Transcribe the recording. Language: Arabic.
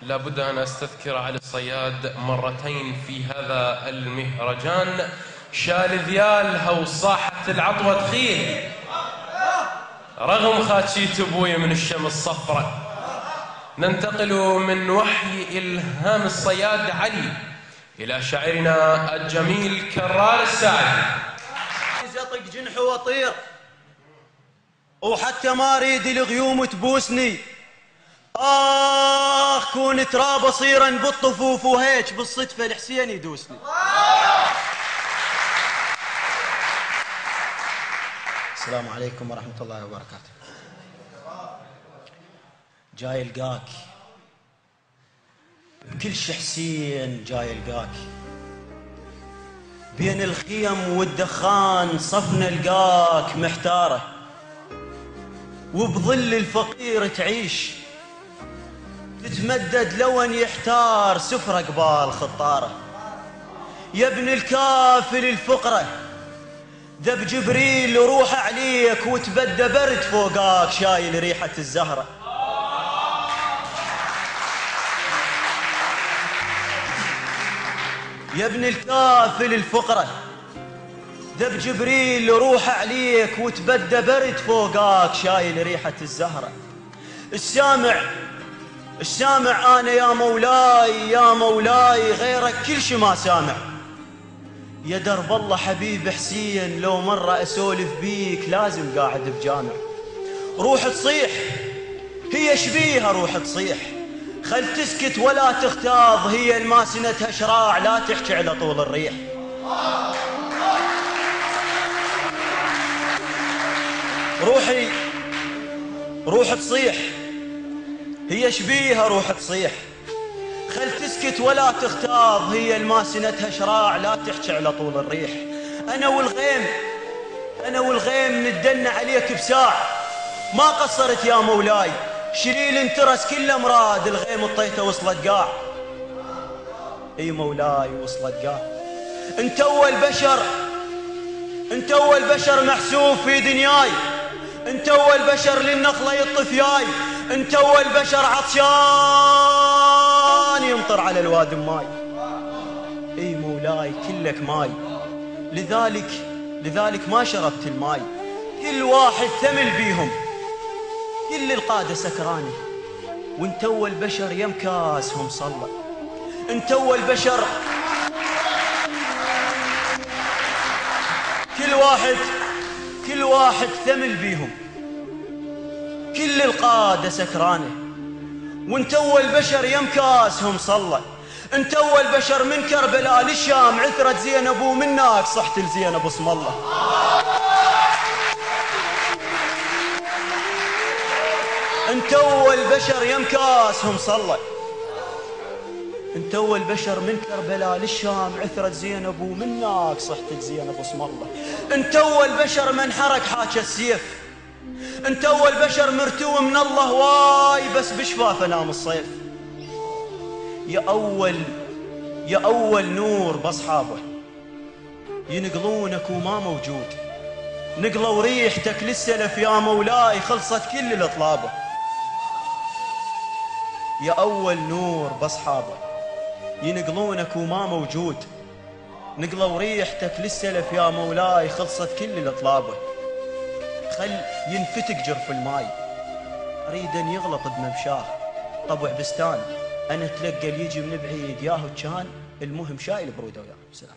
لابد أن أستذكر علي الصياد مرتين في هذا المهرجان. شال ذيالها وصاحت العطوة تخيل، رغم خاتشيت أبوي من الشمس صفرة. ننتقل من وحي إلهام الصياد علي إلى شاعرنا الجميل كرار الساعدي. أطق جنح وأطير وحتى ما أريد الغيوم تبوسني. كون تراب أصيرا بالطفوف وهيك بالصدفة الحسين يدوسني. السلام عليكم ورحمة الله وبركاته. جاي القاك بكل شي حسين، جاي القاك بين الخيم والدخان صفنا القاك محتارة، وبظل الفقير تعيش تتمدد لون يحتار سفرة قبال خطارة. يا ابن الكافل الفقرة ذب جبريل روح عليك وتبدى برد فوقاك شايل ريحة الزهرة. يا ابن الكافل الفقرة ذب جبريل روح عليك وتبدى برد فوقاك شايل ريحة الزهرة. السامع أنا يا مولاي يا مولاي غيرك كل شي ما سامع. يا درب الله حبيب حسين لو مرة أسولف بيك لازم قاعد بجامع. روح تصيح هي شبيها روح تصيح، خل تسكت ولا تختاض هي الماسنتها شراع لا تحكي على طول الريح. روح تصيح هي شبيها روح تصيح، خل تسكت ولا تختاض هي الماسنتها شراع لا تحكي على طول الريح. أنا والغيم ندلنا عليك بساع ما قصرت يا مولاي، شليل انترس كل امراد الغيم الطيته وصلت قاع. اي مولاي وصلت قاع. انت اول بشر محسوب في دنياي، انت اول بشر للنخله يطفياي، انت اول بشر عطشان يمطر على الوادم ماي. اي مولاي كلك ماي، لذلك ما شربت الماي. كل واحد ثمل بيهم كل القادة سكراني، وانت اول بشر يم كاسهم صلى. انت اول بشر كل واحد ثمل بيهم كل القادة سكرانه، وانت اول بشر يم كاسهم صلى. انت اول بشر من كربلاء للشام عثرت زينب ومنك صحت لزينب اسم الله. انت اول بشر يم كاسهم صلى. انت اول بشر من كربلاء للشام عثرت زينب ومنك صحت زينب اسم الله. انت اول بشر من حرك حاكى السيف، انت اول بشر مرتوى من الله واي بس بشفافه نام الصيف. يا اول نور باصحابه ينقلونك وما موجود، نقلوا ريحتك للسلف يا مولاي خلصت كل الاطلابه. يا أول نور باصحابه ينقلونك وما موجود، نقلوا ريحتك للسلف يا مولاي خلصت كل الأطلابه. خل ينفتك جرف الماي أريد أن يغلط بممشاه، طبع بستان أنا تلقى اللي يجي من بعيد ياهو كان المهم شايل برودة وياه. سلام.